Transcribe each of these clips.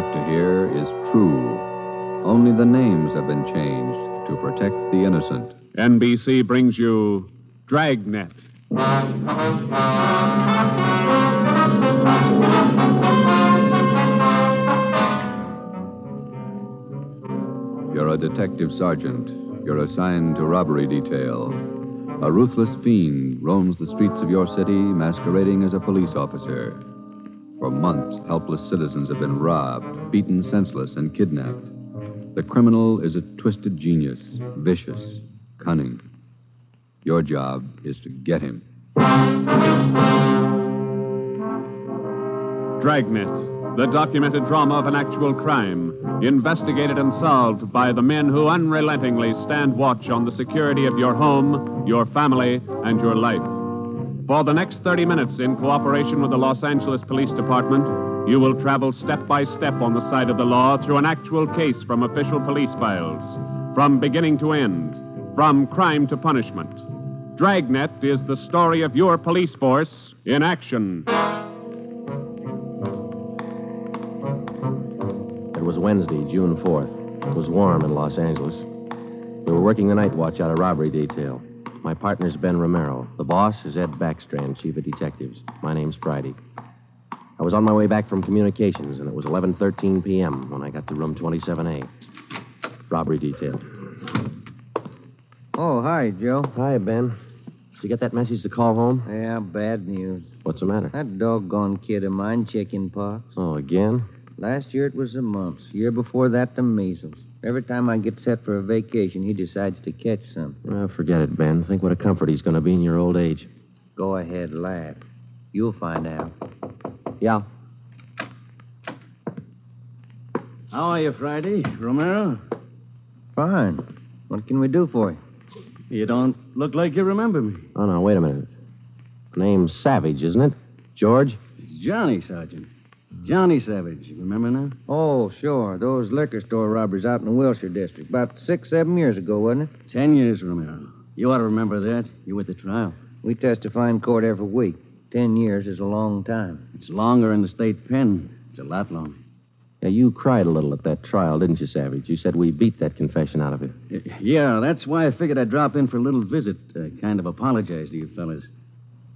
about to hear is true. Only the names have been changed to protect the innocent. NBC brings you Dragnet. You're a detective sergeant. You're assigned to robbery detail. A ruthless fiend roams the streets of your city masquerading as a police officer. For months, helpless citizens have been robbed, beaten senseless, and kidnapped. The criminal is a twisted genius, vicious, cunning. Your job is to get him. Dragnet, the documented drama of an actual crime, investigated and solved by the men who unrelentingly stand watch on the security of your home, your family, and your life. For the next 30 minutes, in cooperation with the Los Angeles Police Department, you will travel step by step on the side of the law through an actual case from official police files, from beginning to end, from crime to punishment. Dragnet is the story of your police force in action. It was Wednesday, June 4th. It was warm in Los Angeles. We were working the night watch out of robbery detail. My partner's Ben Romero. The boss is Ed Backstrand, chief of detectives. My name's Friday. I was on my way back from communications, and it was 11:13 p.m. when I got to room 27A. Robbery detail. Oh, hi, Joe. Hi, Ben. Did you get that message to call home? Yeah, bad news. What's the matter? That doggone kid of mine, chicken pox. Oh, again? Last year it was the mumps. Year before that, the measles. Every time I get set for a vacation, he decides to catch something. Well, forget it, Ben. Think what a comfort he's going to be in your old age. Go ahead, laugh. You'll find out. Yeah. How are you, Friday? Romero? Fine. What can we do for you? You don't look like you remember me. Oh, no, wait a minute. Name's Savage, isn't it? George? It's Johnny, Sergeant. Johnny Savage. You remember now? Oh, sure. Those liquor store robberies out in the Wilshire district. About 6-7 years ago, wasn't it? 10 years, Romero. You ought to remember that. You were at the trial. We testify in court every week. 10 years is a long time. It's longer in the state pen. It's a lot longer. Yeah, you cried a little at that trial, didn't you, Savage? You said we beat that confession out of you. Yeah, that's why I figured I'd drop in for a little visit. Kind of apologize to you fellas.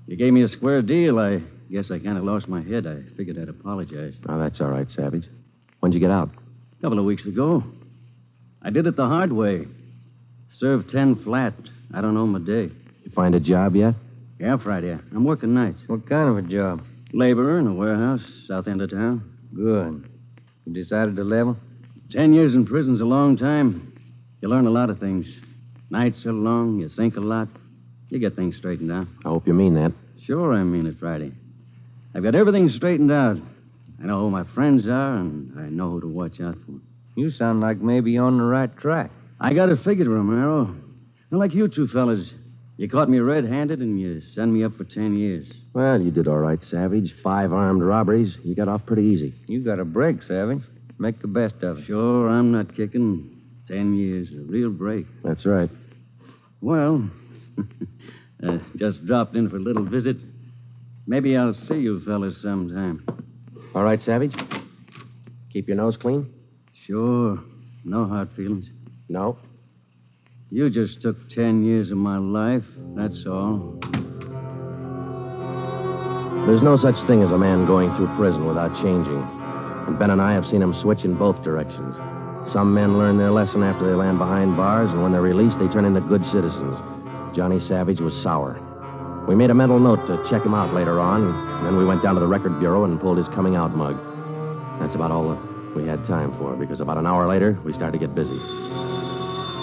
You gave me a square deal. I guess I kind of lost my head. I figured I'd apologize. Oh, that's all right, Savage. When'd you get out? A couple of weeks ago. I did it the hard way. Served 10 flat. I don't know my day. You find a job yet? Yeah, Friday. I'm working nights. What kind of a job? Laborer in a warehouse, south end of town. Good. You decided to level? 10 years in prison's a long time. You learn a lot of things. Nights are long, you think a lot. You get things straightened out. I hope you mean that. Sure, I mean it, Friday. I've got everything straightened out. I know who my friends are, and I know who to watch out for. You sound like maybe you're on the right track. I got it figured, Romero. Not like you two fellas. You caught me red-handed, and you sent me up for 10 years. Well, you did all right, Savage. 5 armed robberies. You got off pretty easy. You got a break, Savage. Make the best of it. Sure, I'm not kicking. 10 years, a real break. That's right. Well, just dropped in for a little visit. Maybe I'll see you fellas sometime. All right, Savage? Keep your nose clean? Sure. No hard feelings. No. You just took 10 years of my life, that's all. There's no such thing as a man going through prison without changing. And Ben and I have seen him switch in both directions. Some men learn their lesson after they land behind bars, and when they're released, they turn into good citizens. Johnny Savage was sour. We made a mental note to check him out later on, and then we went down to the record bureau and pulled his coming out mug. That's about all that we had time for, because about an hour later, we started to get busy.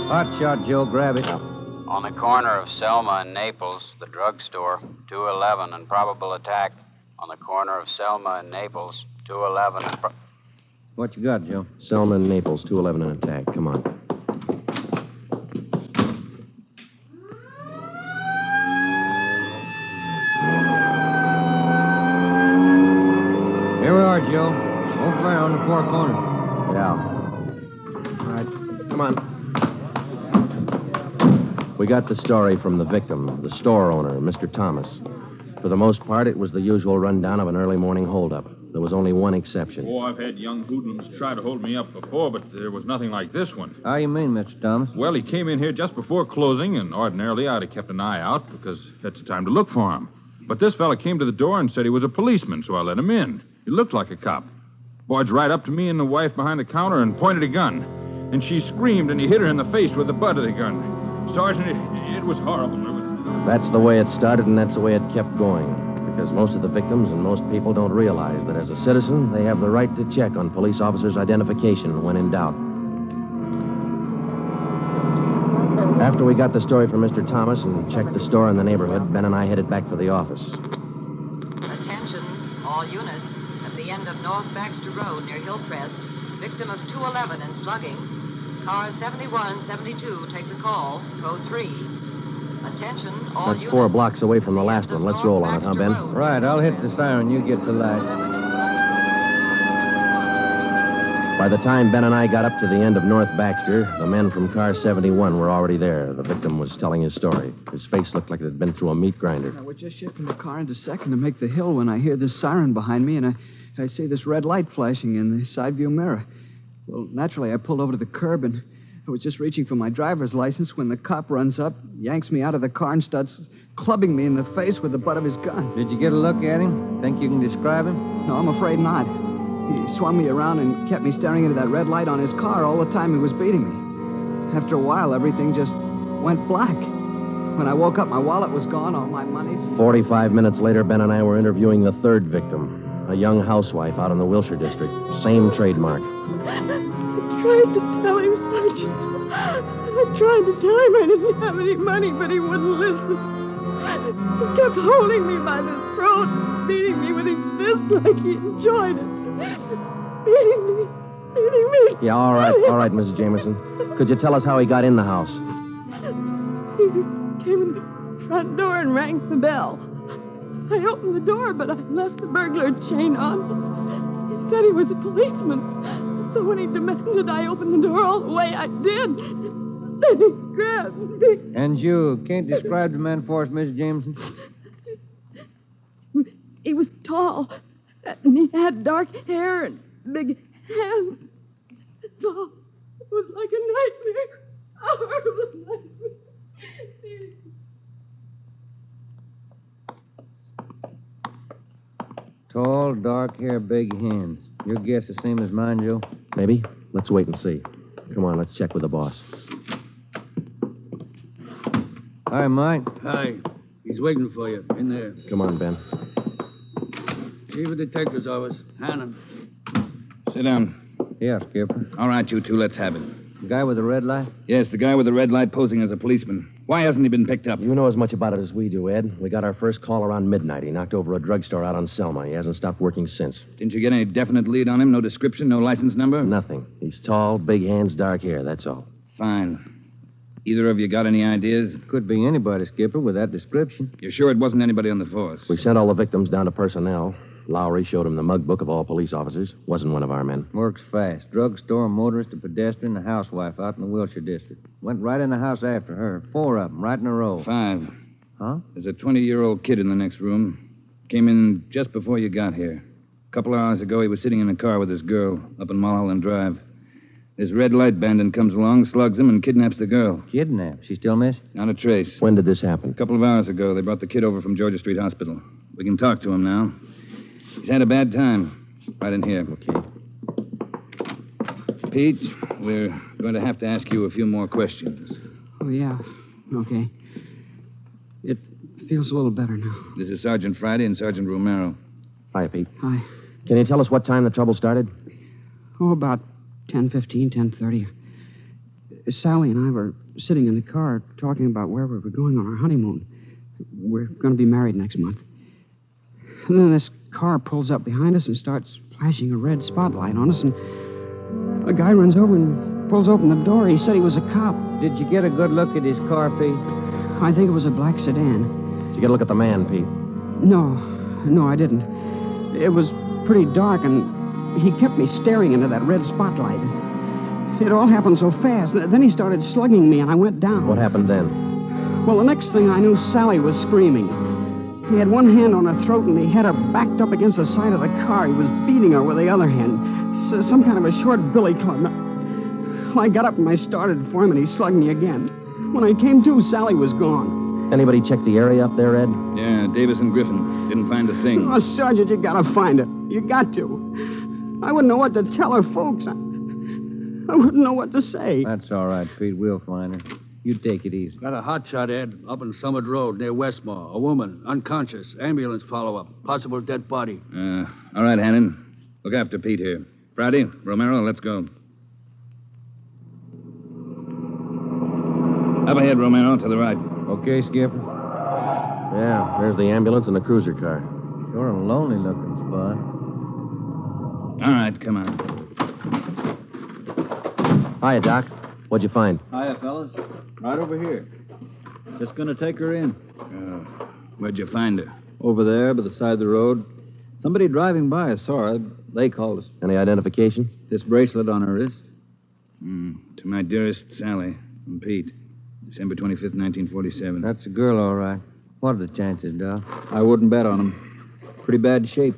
Hot shot, Joe. Grab it. On the corner of Selma and Naples, the drugstore, 211 and probable attack. On the corner of Selma and Naples, 211 and... What you got, Joe? Selma and Naples, 211 and attack. Come on. Here we are, Joe. Over there on the four corners. Yeah. All right. Come on. We got the story from the victim, the store owner, Mr. Thomas. For the most part, it was the usual rundown of an early morning holdup. There was only one exception. Oh, I've had young hoodlums try to hold me up before, but there was nothing like this one. How you mean, Mr. Thomas? Well, he came in here just before closing, and ordinarily I'd have kept an eye out because that's the time to look for him. But this fella came to the door and said he was a policeman, so I let him in. He looked like a cop. Barged right up to me and the wife behind the counter and pointed a gun. And she screamed, and he hit her in the face with the butt of the gun. Sergeant, it was horrible. That's the way it started, and that's the way it kept going. Because most of the victims and most people don't realize that as a citizen, they have the right to check on police officers' identification when in doubt. After we got the story from Mr. Thomas and checked the store in the neighborhood, Ben and I headed back for the office. Attention, all units. At the end of North Baxter Road near Hillcrest, victim of 211 and slugging. Car 7172, take the call. Code 3. Attention, all That's units. 4 blocks away from the last one. Let's roll on it, huh, Ben? Right, I'll hit the siren. You get the light. By the time Ben and I got up to the end of North Baxter, the men from car 71 were already there. The victim was telling his story. His face looked like it had been through a meat grinder. We're just shifting the car into second to make the hill when I hear this siren behind me, and I see this red light flashing in the side view mirror. Well, naturally, I pulled over to the curb, and I was just reaching for my driver's license when the cop runs up, yanks me out of the car, and starts clubbing me in the face with the butt of his gun. Did you get a look at him? Think you can describe him? No, I'm afraid not. He swung me around and kept me staring into that red light on his car all the time he was beating me. After a while, everything just went black. When I woke up, my wallet was gone, all my money's... 45 minutes later, Ben and I were interviewing the third victim, a young housewife out in the Wilshire district. Same trademark. I tried to tell him, Sergeant. I tried to tell him I didn't have any money, but he wouldn't listen. He kept holding me by the throat and beating me with his fist like he enjoyed it. Beating me. Yeah, all right, Mrs. Jameson. Could you tell us how he got in the house? He came in the front door and rang the bell. I opened the door, but I left the burglar chain on. He said he was a policeman. So when he demanded I open the door all the way, I did. Then he grabbed me. And you can't describe the man for us, Miss Jameson? He was tall, and he had dark hair and big hands. That's all. It was like a nightmare. A horrible nightmare. Tall, dark hair, big hands. Your guess the same as mine, Joe? Maybe. Let's wait and see. Come on, let's check with the boss. Hi, Mike. Hi. He's waiting for you in there. Come on, Ben. Chief of Detective's office. Hannon. Sit down. Yeah, Skipper. All right, you two, let's have it. The guy with the red light? Yes, the guy with the red light posing as a policeman. Why hasn't he been picked up? You know as much about it as we do, Ed. We got our first call around midnight. He knocked over a drugstore out on Selma. He hasn't stopped working since. Didn't you get any definite lead on him? No description, no license number? Nothing. He's tall, big hands, dark hair, that's all. Fine. Either of you got any ideas? Could be anybody, Skipper, with that description. You're sure it wasn't anybody on the force? We sent all the victims down to personnel. Lowry showed him the mug book of all police officers. Wasn't one of our men. Works fast. Drugstore, a motorist, a pedestrian, a housewife out in the Wilshire district. Went right in the house after her. 4 of them, right in a row. 5. Huh? There's a 20-year-old kid in the next room. Came in just before you got here. A couple of hours ago, he was sitting in a car with his girl up in Mulholland Drive. This red light bandit comes along, slugs him, and kidnaps the girl. Kidnapped? She still missing? Not a trace. When did this happen? A couple of hours ago, they brought the kid over from Georgia Street Hospital. We can talk to him now. He's had a bad time. Right in here. Okay. Pete, we're going to have to ask you a few more questions. Oh, yeah. Okay. It feels a little better now. This is Sergeant Friday and Sergeant Romero. Hi, Pete. Hi. Can you tell us what time the trouble started? Oh, about 10:15, 10:30. Sally and I were sitting in the car talking about where we were going on our honeymoon. We're going to be married next month. And then this car pulls up behind us and starts flashing a red spotlight on us, and a guy runs over and pulls open the door. He said he was a cop. Did you get a good look at his car, Pete? I think it was a black sedan. Did you get a look at the man, Pete? No, I didn't. It was pretty dark, and he kept me staring into that red spotlight. It all happened so fast. Then he started slugging me, and I went down. What happened then? Well, the next thing I knew, Sally was screaming. He had one hand on her throat, and he had her backed up against the side of the car. He was beating her with the other hand. Some kind of a short billy club. Well, I got up and I started for him, and he slugged me again. When I came to, Sally was gone. Anybody check the area up there, Ed? Yeah, Davis and Griffin. Didn't find a thing. Oh, Sergeant, you gotta find her. You got to. I wouldn't know what to tell her folks. I wouldn't know what to say. That's all right, Pete. We'll find her. You take it easy. Got a hot shot, Ed, up on Summit Road near Westmore. A woman, unconscious. Ambulance follow-up. Possible dead body. All right, Hannon. Look after Pete here. Friday, Romero, let's go. Up ahead, Romero, to the right. Okay, Skipper? Yeah, there's the ambulance and the cruiser car. Sure a lonely-looking spot. All right, come on. Hiya, Doc. What'd you find? Hiya, fellas. Right over here. Just gonna take her in. Where'd you find her? Over there, by the side of the road. Somebody driving by saw her. They called us. Any identification? This bracelet on her wrist. To my dearest Sally and Pete. December 25th, 1947. That's a girl, all right. What are the chances, Doc? I wouldn't bet on them. Pretty bad shape.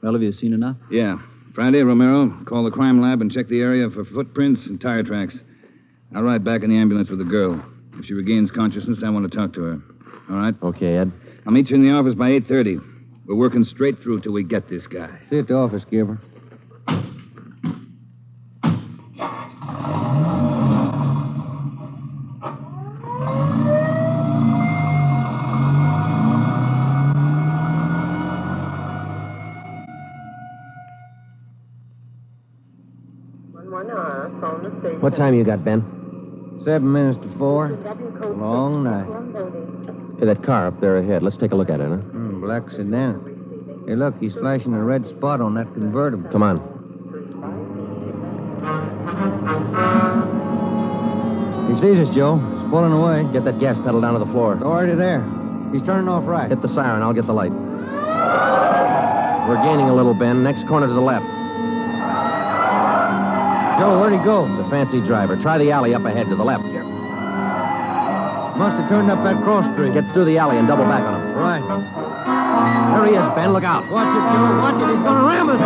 Well, have you seen enough? Yeah. Friday, Romero, call the crime lab and check the area for footprints and tire tracks. I'll ride back in the ambulance with the girl. If she regains consciousness, I want to talk to her. All right? Okay, Ed. I'll meet you in the office by 8:30. We're working straight through till we get this guy. See you at the office, Skipper. What time you got, Ben? 7 minutes to 4. Long night. Hey, that car up there ahead. Let's take a look at it, huh? Black sedan. Hey, look, he's flashing a red spot on that convertible. Come on. He sees us, Joe. He's pulling away. Get that gas pedal down to the floor. Already there. He's turning off right. Hit the siren. I'll get the light. We're gaining a little, Ben. Next corner to the left. Joe, where'd he go? It's a fancy driver. Try the alley up ahead to the left. Must have turned up that cross street. Get through the alley and double back on him. Right. There he is, Ben. Look out. Watch it, Joe. Watch it. He's going to ram us.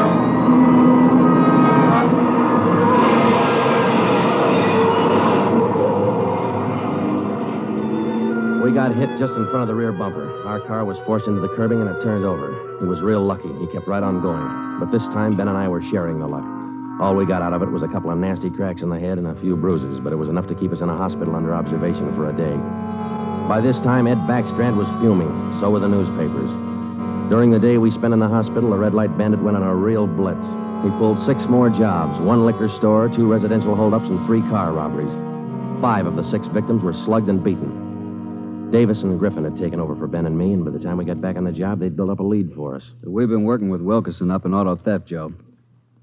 We got hit just in front of the rear bumper. Our car was forced into the curbing and it turned over. He was real lucky. He kept right on going. But this time, Ben and I were sharing the luck. All we got out of it was a couple of nasty cracks in the head and a few bruises, but it was enough to keep us in a hospital under observation for a day. By this time, Ed Backstrand was fuming. So were the newspapers. During the day we spent in the hospital, the Red Light Bandit went on a real blitz. He pulled 6 more jobs, 1 liquor store, 2 residential holdups, and 3 car robberies. 5 of the 6 victims were slugged and beaten. Davis and Griffin had taken over for Ben and me, and by the time we got back on the job, they'd built up a lead for us. We've been working with Wilkerson up in auto theft, Joe.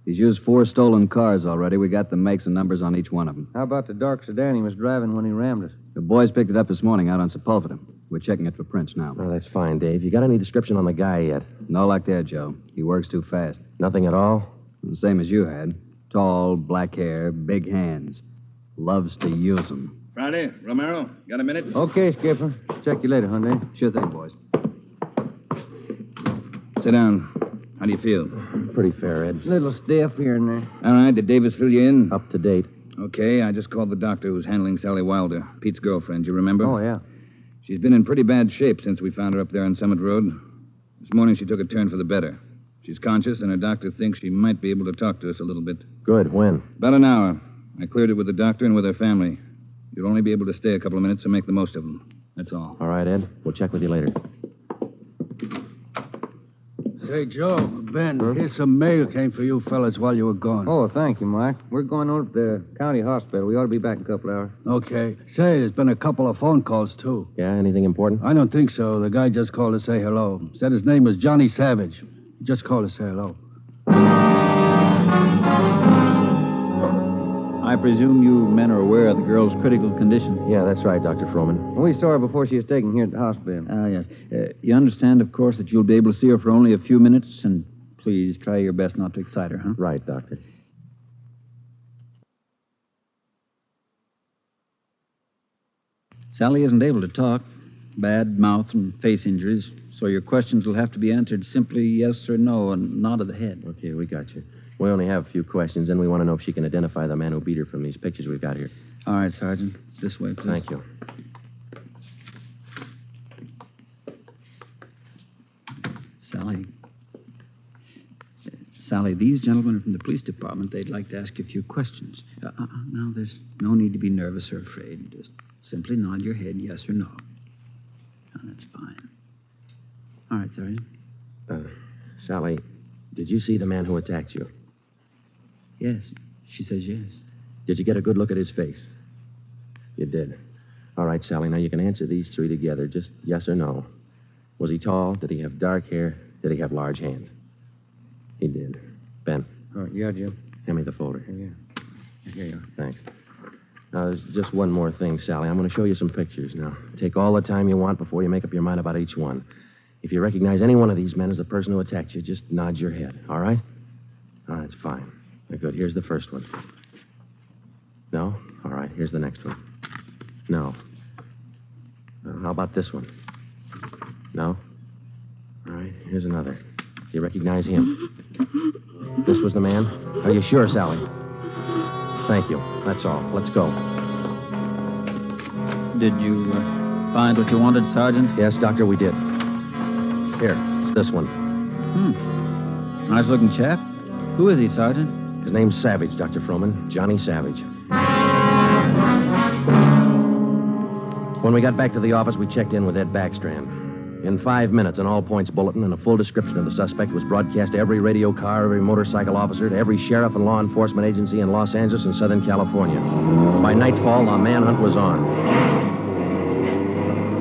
He's used 4 stolen cars already. We got the makes and numbers on each one of them. How about the dark sedan he was driving when he rammed us? The boys picked it up this morning out on Sepulveda. We're checking it for prints now. Oh, that's fine, Dave. You got any description on the guy yet? No luck there, Joe. He works too fast. Nothing at all? The same as you had. Tall, black hair, big hands. Loves to use them. Friday, Romero, got a minute? Okay, Skipper. Check you later, Hyundai. Sure thing, boys. Sit down. How do you feel? Pretty fair, Ed. Little stiff here and there. All right, did Davis fill you in? Up to date. Okay, I just called the doctor who's handling Sally Wilder, Pete's girlfriend, you remember? Oh, yeah. She's been in pretty bad shape since we found her up there on Summit Road. This morning she took a turn for the better. She's conscious, and her doctor thinks she might be able to talk to us a little bit. Good. When? About an hour. I cleared it with the doctor and with her family. You'll only be able to stay a couple of minutes, so make the most of them. That's all. All right, Ed. We'll check with you later. Say, Joe, Ben, here's some mail came for you fellas while you were gone. Oh, thank you, Mike. We're going over to the county hospital. We ought to be back in a couple hours. Okay. Say, there's been a couple of phone calls, too. Yeah, anything important? I don't think so. The guy just called to say hello. Said his name was Johnny Savage. He just called to say hello. I presume you men are aware of the girl's critical condition. Yeah, that's right, Dr. Froman. We saw her before she was taken here at the hospital. Yes. You understand, of course, that you'll be able to see her for only a few minutes, and please try your best not to excite her, huh? Right, Doctor. Sally isn't able to talk. Bad mouth and face injuries, So your questions will have to be answered simply yes or no and nod of the head. Okay, we got you. We only have a few questions, and we want to know if she can identify the man who beat her from these pictures we've got here. All right, Sergeant. This way, please. Thank you. Sally, these gentlemen are from the police department. They'd like to ask you a few questions. Now, there's no need to be nervous or afraid. Just simply nod your head yes or no. Now, that's fine. All right, Sergeant. Sally, did you see the man who attacked you? Yes. She says yes. Did you get a good look at his face? You did. All right, Sally, now you can answer these three together. Just yes or no. Was he tall? Did he have dark hair? Did he have large hands? He did. Ben. Oh, yeah, Jim. Hand me the folder. Yeah. Here you are. Thanks. Now, there's just one more thing, Sally. I'm going to show you some pictures. Now, take all the time you want before you make up your mind about each one. If you recognize any one of these men as the person who attacked you, just nod your head, all right? All right, it's fine. Good. Here's the first one. No? All right, here's the next one. No. How about this one? No? All right, here's another. Do you recognize him? This was the man? Are you sure, Sally? Thank you. That's all. Let's go. Did you find what you wanted, Sergeant? Yes, Doctor, we did. Here, it's this one. Nice-looking chap. Who is he, Sergeant? His name's Savage, Dr. Froman. Johnny Savage. When we got back to the office, we checked in with Ed Backstrand. In 5 minutes, an all-points bulletin and a full description of the suspect was broadcast to every radio car, every motorcycle officer, to every sheriff and law enforcement agency in Los Angeles and Southern California. By nightfall, the manhunt was on.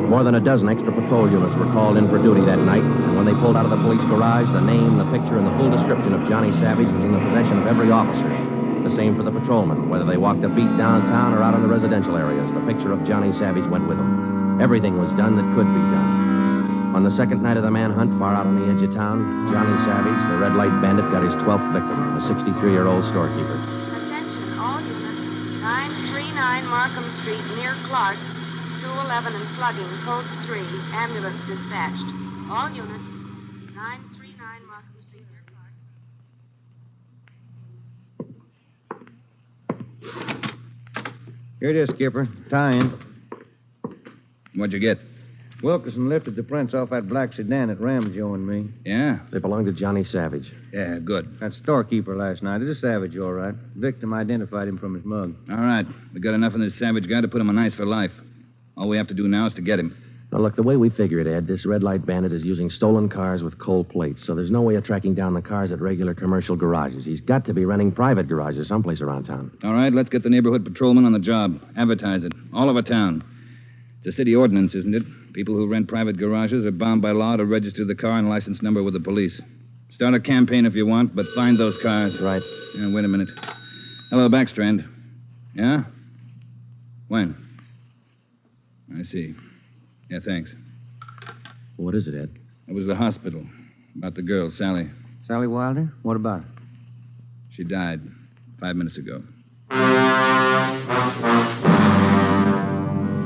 More than a dozen extra patrol units were called in for duty that night, and when they pulled out of the police garage, the name, the picture, and the full description of Johnny Savage was in the possession of every officer. The same for the patrolmen, whether they walked a beat downtown or out in the residential areas. The picture of Johnny Savage went with them. Everything was done that could be done. On the second night of the manhunt, far out on the edge of town, Johnny Savage, the red light bandit, got his 12th victim, a 63-year-old storekeeper. Attention, all units. 939 Markham Street, near Clark. 211 and slugging, code 3. Ambulance dispatched. All units. 939 Markham Street, near Clark. Here it is, Skipper. Tie-in. What'd you get? Wilkerson lifted the prints off that black sedan that rammed Joe and me. Yeah? They belong to Johnny Savage. Yeah, good. That storekeeper last night. It is Savage, all right. Victim identified him from his mug. All right. We got enough on this Savage guy to put him on ice for life. All we have to do now is to get him. Now, look, the way we figure it, Ed, this red light bandit is using stolen cars with cold plates, so there's no way of tracking down the cars at regular commercial garages. He's got to be renting private garages someplace around town. All right, let's get the neighborhood patrolman on the job. Advertise it. All over town. It's a city ordinance, isn't it? People who rent private garages are bound by law to register the car and license number with the police. Start a campaign if you want, but find those cars. Right. Yeah, wait a minute. Hello, Backstrand. Yeah? When? I see. Yeah, thanks. What is it, Ed? It was the hospital. About the girl, Sally. Sally Wilder? What about her? She died 5 minutes ago.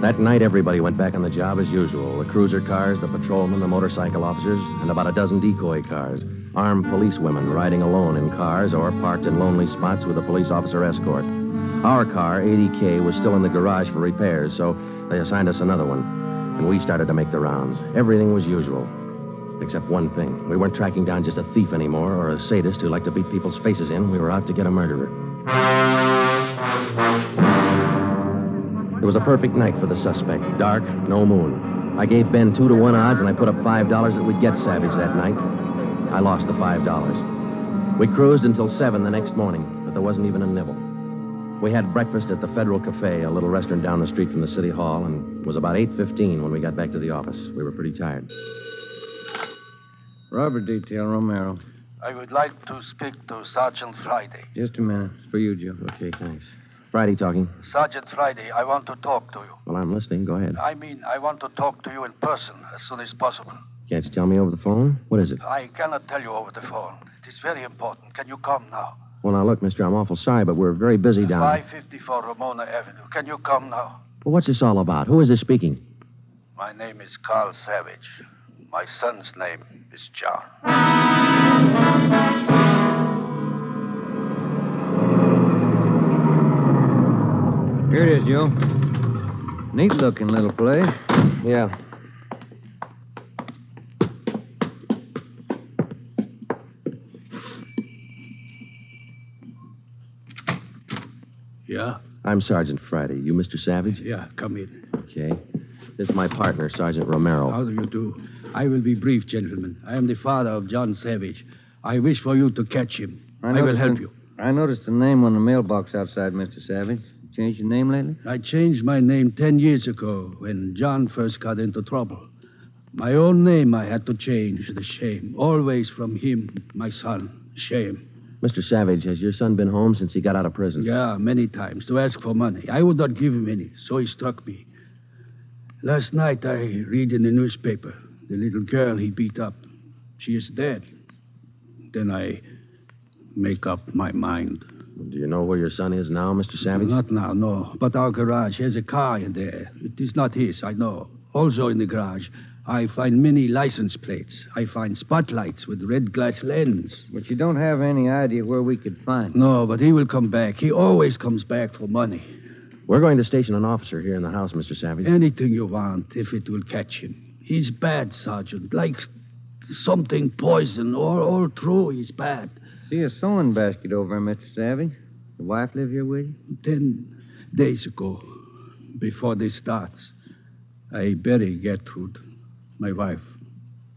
That night, everybody went back on the job as usual. The cruiser cars, the patrolmen, the motorcycle officers, and about a dozen decoy cars. Armed policewomen riding alone in cars or parked in lonely spots with a police officer escort. Our car, 80K, was still in the garage for repairs, so they assigned us another one. And we started to make the rounds. Everything was usual. Except one thing. We weren't tracking down just a thief anymore or a sadist who liked to beat people's faces in. We were out to get a murderer. It was a perfect night for the suspect. Dark, no moon. I gave Ben 2-to-1 odds, and I put up $5 that we'd get Savage that night. I lost the $5. We cruised until 7 the next morning, but there wasn't even a nibble. We had breakfast at the Federal Cafe, a little restaurant down the street from the city hall, and it was about 8:15 when we got back to the office. We were pretty tired. Robber detail, Romero. I would like to speak to Sergeant Friday. Just a minute. It's for you, Joe. Okay, thanks. Friday talking. Sergeant Friday, I want to talk to you. Well, I'm listening. Go ahead. I want to talk to you in person as soon as possible. Can't you tell me over the phone? What is it? I cannot tell you over the phone. It is very important. Can you come now? Well, now, look, mister, I'm awful sorry, but we're very busy down 554 Ramona Avenue. Can you come now? Well, what's this all about? Who is this speaking? My name is Carl Savage. My son's name is John. Here it is, Joe. Neat-looking little place. Yeah. Yeah? I'm Sergeant Friday. You Mr. Savage? Yeah, come in. Okay. This is my partner, Sergeant Romero. How do you do? I will be brief, gentlemen. I am the father of John Savage. I wish for you to catch him. I will help you. I noticed the name on the mailbox outside, Mr. Savage. Changed your name lately? I changed my name 10 years ago when John first got into trouble. My own name I had to change. The shame. Always from him, my son. Shame. Mr. Savage, has your son been home since he got out of prison? Yeah, many times to ask for money. I would not give him any, so he struck me. Last night I read in the newspaper the little girl he beat up. She is dead. Then I make up my mind. Do you know where your son is now, Mr. Savage? Not now, no. But our garage has a car in there. It is not his, I know. Also in the garage, I find many license plates. I find spotlights with red glass lens. But you don't have any idea where we could find him. No, but he will come back. He always comes back for money. We're going to station an officer here in the house, Mr. Savage. Anything you want, if it will catch him. He's bad, Sergeant. Like something poison. All through, he's bad. See a sewing basket over there, Mr. Savage. The wife live here with you? 10 days ago, before this starts, I bury Gertrude, my wife,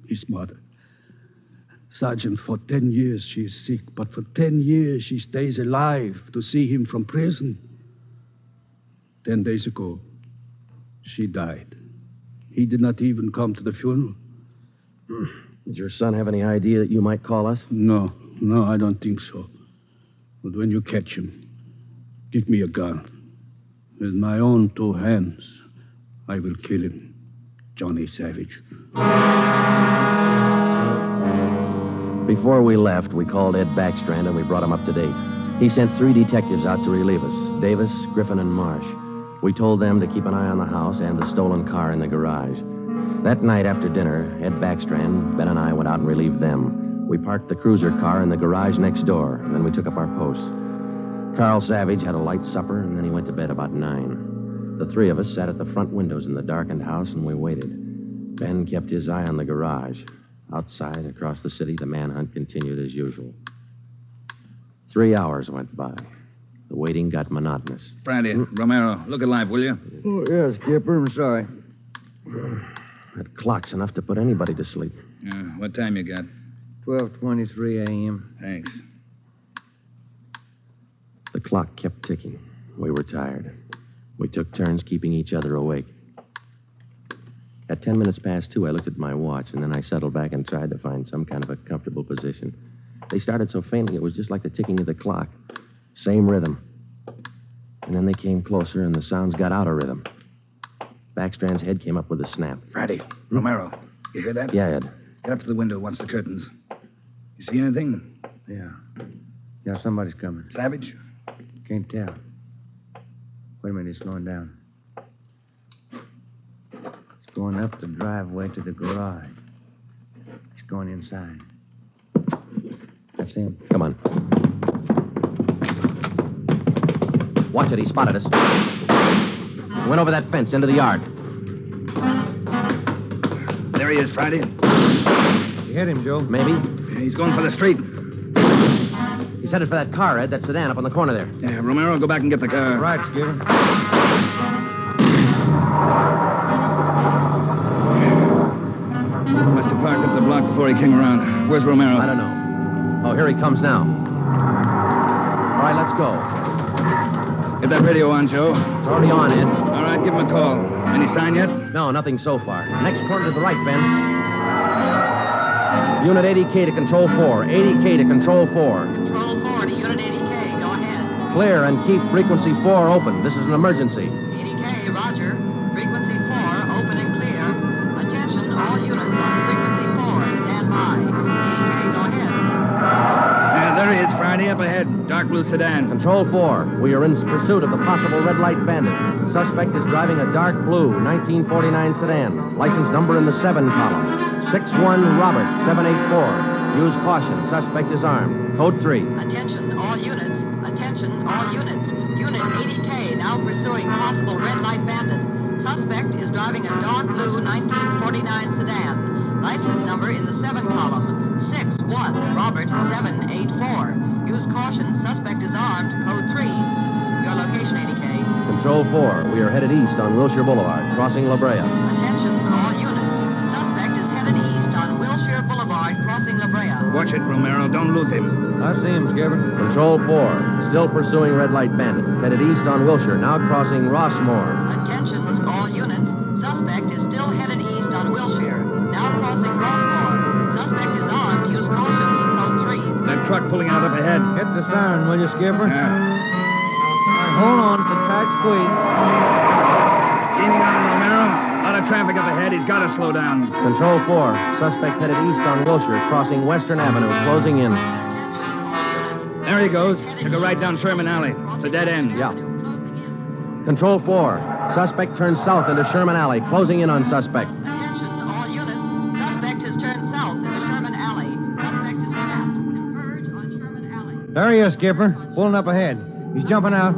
his mother. Sergeant, for 10 years she is sick, but for 10 years she stays alive to see him from prison. 10 days ago, she died. He did not even come to the funeral. Did your son have any idea that you might call us? No, I don't think so. But when you catch him, give me a gun. With my own 2 hands, I will kill him. Johnny Savage. Before we left, we called Ed Backstrand and we brought him up to date. He sent 3 detectives out to relieve us, Davis, Griffin, and Marsh. We told them to keep an eye on the house and the stolen car in the garage. That night after dinner, Ed Backstrand, Ben, and I went out and relieved them. We parked the cruiser car in the garage next door, and then we took up our posts. Carl Savage had a light supper, and then he went to bed about 9. The 3 of us sat at the front windows in the darkened house, and we waited. Ben kept his eye on the garage. Outside, across the city, the manhunt continued as usual. 3 hours went by. The waiting got monotonous. Friday, Romero, look alive, will you? Oh, yes, Skipper. I'm sorry. That clock's enough to put anybody to sleep. What time you got? 12:23 a.m. Thanks. The clock kept ticking. We were tired. We took turns keeping each other awake. At 10 minutes past 2, I looked at my watch, and then I settled back and tried to find some kind of a comfortable position. They started so faintly, it was just like the ticking of the clock. Same rhythm. And then they came closer, and the sounds got out of rhythm. Backstrand's head came up with a snap. Friday, Romero, you hear that? Yeah, Ed. Get up to the window, watch the curtains. You see anything? Yeah. Yeah, somebody's coming. Savage? Can't tell. Wait a minute, he's slowing down. He's going up the driveway to the garage. He's going inside. That's him. Come on. Watch it, he spotted us. He went over that fence into the yard. There he is, Friday. You hit him, Joe? Maybe. He's going for the street. He's headed for that car, Ed, that sedan up on the corner there. Yeah, Romero, go back and get the car. Right, Skipper. Must have parked up the block before he came around. Where's Romero? I don't know. Oh, here he comes now. All right, let's go. Get that radio on, Joe. It's already on, Ed. All right, give him a call. Any sign yet? No, nothing so far. Next corner to the right, Ben. Unit 80K to Control 4. 80K to Control 4. Control 4 to Unit 80K. Go ahead. Clear and keep frequency 4 open. This is an emergency. 80K, roger. Frequency 4, open and clear. Attention, all units on frequency 4. Stand by. 80K, go ahead. Yeah, there he is, Friday. party up ahead. Dark blue sedan. Control 4, we are in pursuit of the possible red light bandit. Suspect is driving a dark blue 1949 sedan. License number in the 7 column. 61 Robert 784. Use caution. Suspect is armed. Code 3. Attention, all units. Attention, all units. Unit 80K now pursuing possible red light bandit. Suspect is driving a dark blue 1949 sedan. License number in the 7 column. 61 Robert 784. Use caution. Suspect is armed. Code 3. Your location, 80K. Control 4, we are headed east on Wilshire Boulevard, crossing La Brea. Attention, all units. Suspect is headed east on Wilshire Boulevard, crossing La Brea. Watch it, Romero. Don't lose him. I see him, Skipper. Control 4, still pursuing red light bandit. Headed east on Wilshire, now crossing Rossmore. Attention, all units. Suspect is still headed east on Wilshire, now crossing Rossmore. Suspect is armed. Use caution. Code 3. That truck pulling out up ahead. Hit the siren, will you, Skipper? Yeah. Hold on, it's a tight squeeze. Gaining on him, Romero. A lot of traffic up ahead. He's got to slow down. Control 4, suspect headed east on Wilshire, crossing Western Avenue, closing in. There he goes. Took a right down Sherman Alley. It's a dead end. Yeah. Control 4, suspect turns south into Sherman Alley, closing in on suspect. Attention, all units. Suspect has turned south into Sherman Alley. Suspect is trapped. Converge on Sherman Alley. There he is, Skipper. Pulling up ahead. He's jumping out.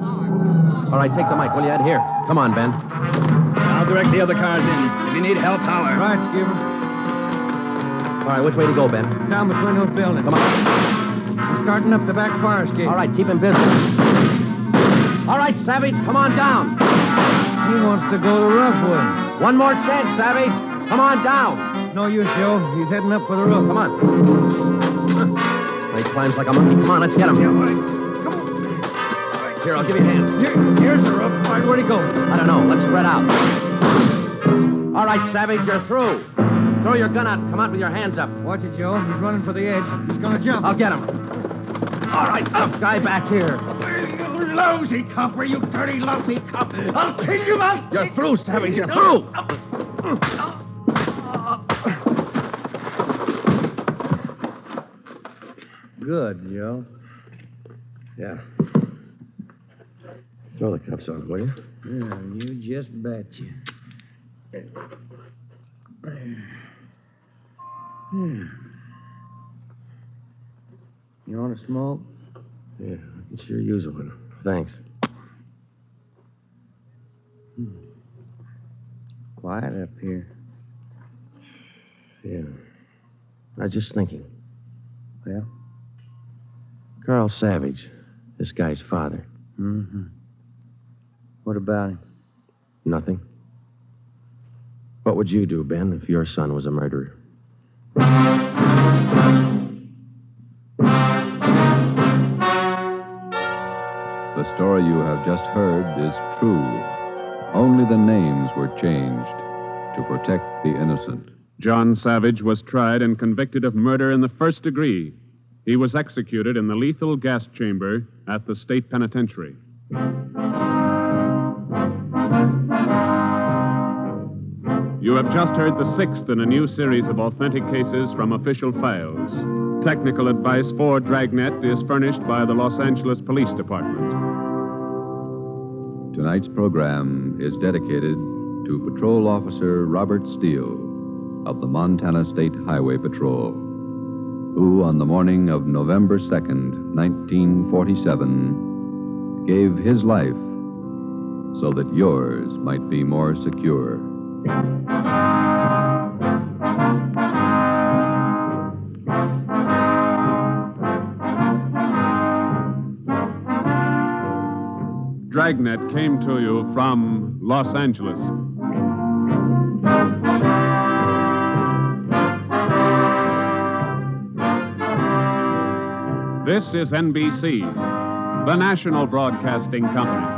All right, take the mic, will you, Ed? Here. Come on, Ben. I'll direct the other cars in. If you need help, holler. Right, Skipper. All right, which way to go, Ben? Down between those buildings. Come on. He's starting up the back fire escape. All right, keep him busy. All right, Savage, come on down. He wants to go to Roughwood. One more chance, Savage. Come on down. No use, Joe. He's heading up for the roof. Come on. He climbs like a monkey. Come on, let's get him. Yeah, all right. Here, I'll give you a hand. Here's the roof. All right, where'd he go? I don't know. Let's spread out. All right, Savage, you're through. Throw your gun out and come out with your hands up. Watch it, Joe. He's running for the edge. He's going to jump. I'll get him. All right, up, guy back here. You lousy copper, you dirty, lousy cop. I'll kill you, man. You're through, Savage. You're through. Good, Joe. Yeah. Throw the cuffs on, will you? Yeah, you just betcha. You want to smoke? Yeah, I can sure use one. Thanks. Quiet up here. Yeah. I was just thinking. Well? Carl Savage, this guy's father. Mm-hmm. What about him? Nothing. What would you do, Ben, if your son was a murderer? The story you have just heard is true. Only the names were changed to protect the innocent. John Savage was tried and convicted of murder in the first degree. He was executed in the lethal gas chamber at the state penitentiary. You have just heard the sixth in a new series of authentic cases from official files. Technical advice for Dragnet is furnished by the Los Angeles Police Department. Tonight's program is dedicated to Patrol Officer Robert Steele of the Montana State Highway Patrol, who on the morning of November 2nd, 1947, gave his life so that yours might be more secure. Dragnet came to you from Los Angeles. This is NBC, the national broadcasting company.